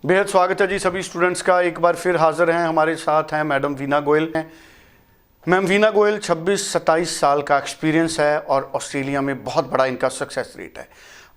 बेहद स्वागत है जी सभी स्टूडेंट्स का। एक बार फिर हाजिर हैं, हमारे साथ हैं मैडम वीना गोयल हैं। मैम वीना गोयल 26-27 साल का एक्सपीरियंस है और ऑस्ट्रेलिया में बहुत बड़ा इनका सक्सेस रेट है।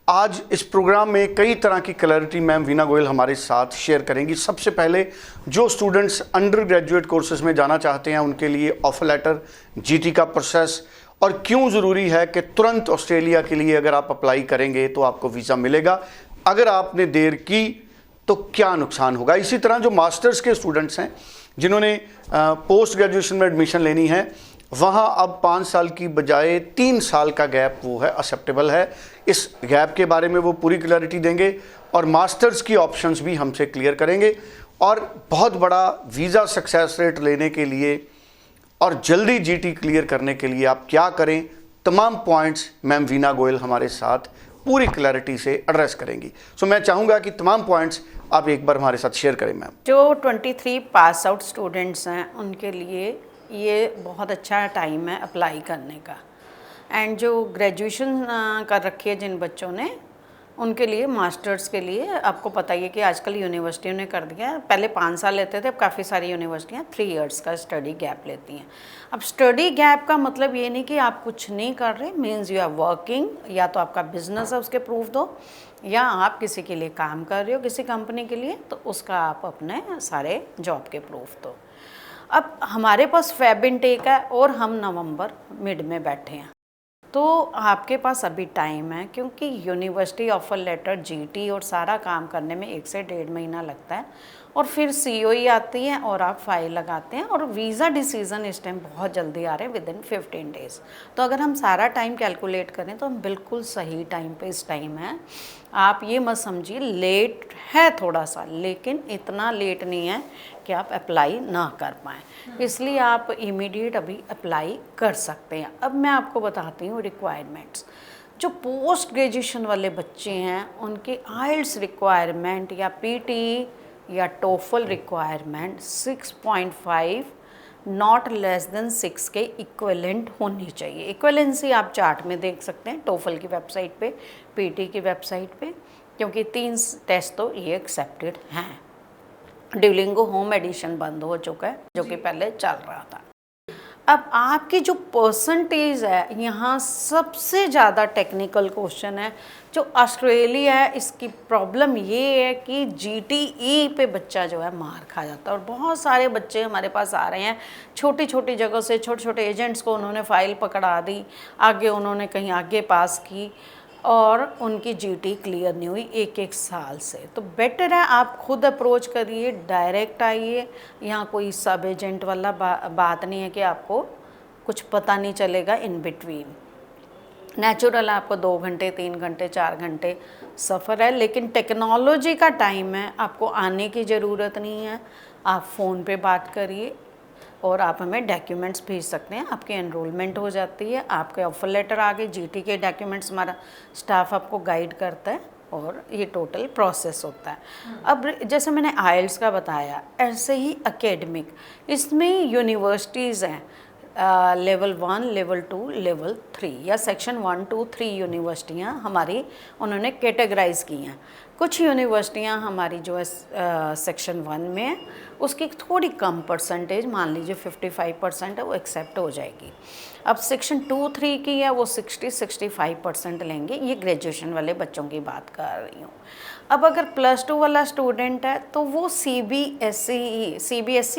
आज इस प्रोग्राम में कई तरह की क्लैरिटी मैम वीना गोयल हमारे साथ शेयर करेंगी। सबसे पहले जो स्टूडेंट्स अंडर ग्रेजुएट कोर्सेज में जाना चाहते हैं उनके लिए ऑफर लेटर, जीटी का प्रोसेस और क्यों ज़रूरी है कि तुरंत ऑस्ट्रेलिया के लिए अगर आप अप्लाई करेंगे तो आपको वीज़ा मिलेगा, अगर आपने देर की तो क्या नुकसान होगा। इसी तरह जो मास्टर्स के स्टूडेंट्स हैं जिन्होंने पोस्ट ग्रेजुएशन में एडमिशन लेनी है, वहाँ अब 5 साल की बजाय 3 साल का गैप वो है एक्सेप्टेबल है। इस गैप के बारे में वो पूरी क्लैरिटी देंगे और मास्टर्स की ऑप्शंस भी हमसे क्लियर करेंगे। और बहुत बड़ा वीज़ा सक्सेस रेट लेने के लिए और जल्दी जीटी क्लियर करने के लिए आप क्या करें, तमाम पॉइंट्स मैम वीना गोयल हमारे साथ पूरी क्लैरिटी से एड्रेस करेंगी। सो मैं चाहूँगा कि तमाम पॉइंट्स आप एक बार हमारे साथ शेयर करें मैम। जो 23 पास आउट स्टूडेंट्स हैं उनके लिए ये बहुत अच्छा टाइम है अप्लाई करने का। एंड जो ग्रेजुएशन कर रखी है जिन बच्चों ने, उनके लिए मास्टर्स के लिए आपको पता ही है कि आजकल यूनिवर्सिटियों ने कर दिया है। पहले 5 साल लेते थे, अब काफ़ी सारी यूनिवर्सिटियाँ 3 इयर्स का स्टडी गैप लेती हैं। अब स्टडी गैप का मतलब ये नहीं कि आप कुछ नहीं कर रहे, मीन्स यू आर वर्किंग, या तो आपका बिजनेस है उसके प्रूफ दो, या आप किसी के लिए काम कर रहे हो किसी कंपनी के लिए, तो उसका आप अपने सारे जॉब के प्रूफ दो। अब हमारे पास फेब इनटेक है और हम नवंबर मिड में बैठे हैं, तो आपके पास अभी टाइम है, क्योंकि यूनिवर्सिटी ऑफर लेटर, जीटी और सारा काम करने में 1 से 1.5 महीना लगता है, और फिर सीओई आती है और आप फाइल लगाते हैं, और वीज़ा डिसीज़न इस टाइम बहुत जल्दी आ रहे हैं, विद इन 15 डेज़। तो अगर हम सारा टाइम कैलकुलेट करें तो हम बिल्कुल सही टाइम पे इस टाइम है। आप ये मत समझिए, लेट है थोड़ा सा, लेकिन इतना लेट नहीं है कि आप अप्लाई ना कर पाएँ, इसलिए आप इमीडिएट अभी अप्लाई कर सकते हैं। अब मैं आपको बताती हूँ रिक्वायरमेंट्स। जो पोस्ट ग्रेजुएशन वाले बच्चे हैं उनके आइल्स रिक्वायरमेंट या पीटी या TOEFL requirement 6.5 not less than 6 के इक्विवेलेंट होनी चाहिए। इक्विवेलेंसी आप चार्ट में देख सकते हैं, टोफल की वेबसाइट पे, पीटी की वेबसाइट पे, क्योंकि 3 टेस्ट तो ये एक्सेप्टेड हैं। ड्यूलिंगो होम एडिशन बंद हो चुका है, जो कि पहले चल रहा था। अब आपकी जो परसेंटेज है, यहाँ सबसे ज़्यादा टेक्निकल क्वेश्चन है। जो ऑस्ट्रेलिया है इसकी प्रॉब्लम ये है कि जीटीई पे बच्चा जो है मार खा जाता है, और बहुत सारे बच्चे हमारे पास आ रहे हैं छोटी छोटी जगह से, छोटे छोटे एजेंट्स को उन्होंने फ़ाइल पकड़ा दी, आगे उन्होंने कहीं आगे पास की और उनकी जीटी क्लियर नहीं हुई 1-1 साल से। तो बेटर है आप खुद अप्रोच करिए, डायरेक्ट आइए। यहाँ कोई सब एजेंट वाला बात नहीं है कि आपको कुछ पता नहीं चलेगा इन बिटवीन। नेचुरल आपको 2 घंटे, 3 घंटे, 4 घंटे सफ़र है, लेकिन टेक्नोलॉजी का टाइम है, आपको आने की ज़रूरत नहीं है। आप फ़ोन पे बात करिए और आप हमें डॉक्यूमेंट्स भेज सकते हैं, आपकी एनरोलमेंट हो जाती है, आपके ऑफर लेटर आ गए, जीटी के डॉक्यूमेंट्स हमारा स्टाफ आपको गाइड करता है और ये टोटल प्रोसेस होता है। अब जैसे मैंने आइल्स का बताया, ऐसे ही एकेडमिक, इसमें यूनिवर्सिटीज़ हैं लेवल 1, लेवल 2, लेवल 3 या सेक्शन 1, 2, 3 यूनिवर्सिटियाँ हमारी उन्होंने कैटेगराइज की हैं। कुछ यूनिवर्सिटियाँ हमारी जो है सेक्शन 1 में है, उसकी थोड़ी कम परसेंटेज, मान लीजिए 55% है, वो एक्सेप्ट हो जाएगी। अब सेक्शन 2, 3 की है वो 60-65% लेंगे। ये ग्रेजुएशन वाले बच्चों की बात कर रही हूँ। अब अगर +2 वाला स्टूडेंट है तो वो सीबीएसई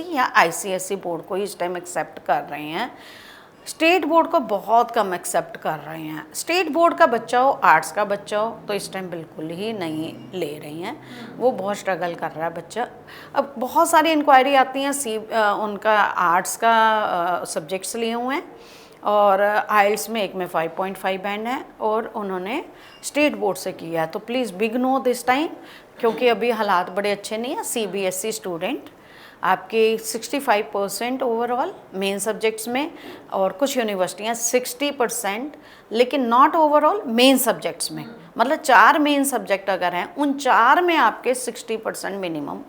या आईसीएसई बोर्ड को इस टाइम एक्सेप्ट कर रहे हैं, स्टेट बोर्ड को बहुत कम एक्सेप्ट कर रहे हैं। स्टेट बोर्ड का बच्चा हो, आर्ट्स का बच्चा हो, तो इस टाइम बिल्कुल ही नहीं ले रही हैं, वो बहुत स्ट्रगल कर रहा है बच्चा। अब बहुत सारी इंक्वायरी आती हैं, उनका आर्ट्स का सब्जेक्ट्स लिए हुए हैं और आइल्स में एक में 5.5 बैंड है और उन्होंने स्टेट बोर्ड से किया है, तो please big no this time, क्योंकि अभी हालात बड़े अच्छे नहीं हैं। सीबीएसई स्टूडेंट आपके 65% ओवरऑल मेन सब्जेक्ट्स में, और कुछ यूनिवर्सिटियाँ 60%, लेकिन नॉट ओवरऑल मेन सब्जेक्ट्स में, मतलब 4 मेन सब्जेक्ट अगर हैं, उन 4 में आपके 60% मिनिमम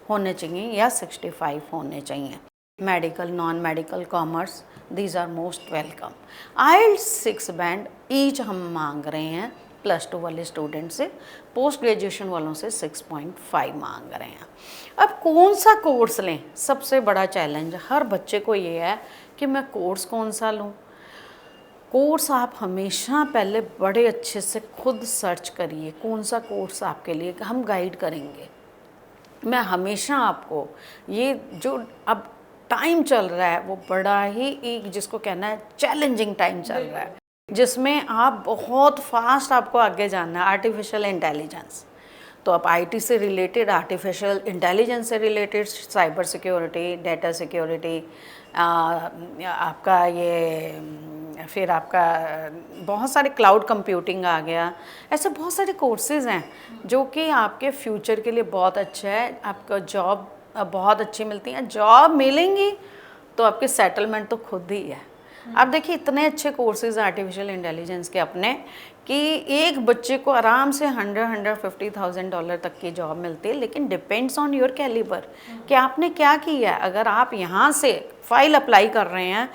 होने चाहिए या 65 होने चाहिए। Medical, non medical, commerce, these are most welcome. IELTS 6 band each हम मांग रहे हैं +2 वाले स्टूडेंट से, पोस्ट ग्रेजुएशन वालों से 6.5 मांग रहे हैं। अब कौन सा कोर्स लें, सबसे बड़ा चैलेंज हर बच्चे को ये है कि मैं कोर्स कौन सा लूँ। कोर्स आप हमेशा पहले बड़े अच्छे से खुद सर्च करिए, कौन सा कोर्स आपके लिए, हम गाइड करेंगे। मैं हमेशा आपको ये जो अब टाइम चल रहा है वो बड़ा ही एक जिसको कहना है चैलेंजिंग टाइम चल रहा है, जिसमें आप बहुत फास्ट आपको आगे जाना है। आर्टिफिशियल इंटेलिजेंस, तो आप आईटी से रिलेटेड, आर्टिफिशियल इंटेलिजेंस से related, cyber security, data security, आपका ये फिर आपका बहुत सारे क्लाउड कंप्यूटिंग आ गया, ऐसे बहुत सारे कोर्सेज़ हैं जो कि आपके फ्यूचर के लिए बहुत अच्छा है। आपका जॉब बहुत अच्छी मिलती हैं, जॉब मिलेंगी तो आपकी सेटलमेंट तो खुद ही है। अब देखिए इतने अच्छे कोर्सेज आर्टिफिशियल इंटेलिजेंस के अपने कि एक बच्चे को आराम से $150,000 तक की जॉब मिलती है, लेकिन डिपेंड्स ऑन योर कैलिबर कि आपने क्या किया है। अगर आप यहाँ से फाइल अप्लाई कर रहे हैं,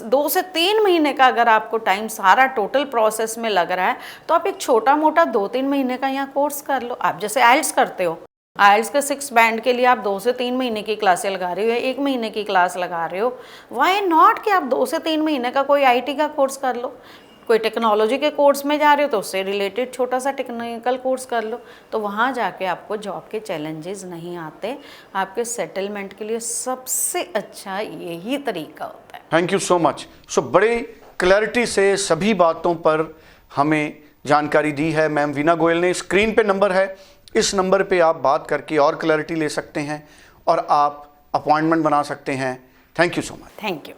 2 से 3 महीने का अगर आपको टाइम सारा टोटल प्रोसेस में लग रहा है, तो आप एक छोटा मोटा 2-3 महीने का यहाँ कोर्स कर लो। आप जैसे आइल्स करते हो, आइल्स के 6 बैंड के लिए आप 2 से 3 महीने की क्लासें लगा रहे हो या 1 महीने की क्लास लगा रहे हो, वाई नॉट कि आप 2 से 3 महीने का कोई आईटी का कोर्स कर लो। कोई टेक्नोलॉजी के कोर्स में जा रहे हो तो उससे रिलेटेड छोटा सा टेक्निकल कोर्स कर लो, तो वहाँ जाके आपको जॉब के चैलेंजेस नहीं आते। आपके सेटलमेंट के लिए सबसे अच्छा यही तरीका होता है। Thank you so much. So बड़ी क्लैरिटी से सभी बातों पर हमें जानकारी दी है मैम वीना गोयल ने। स्क्रीन पे नंबर है, इस नंबर पे आप बात करके और क्लैरिटी ले सकते हैं और आप अपॉइंटमेंट बना सकते हैं। Thank you so much. Thank you.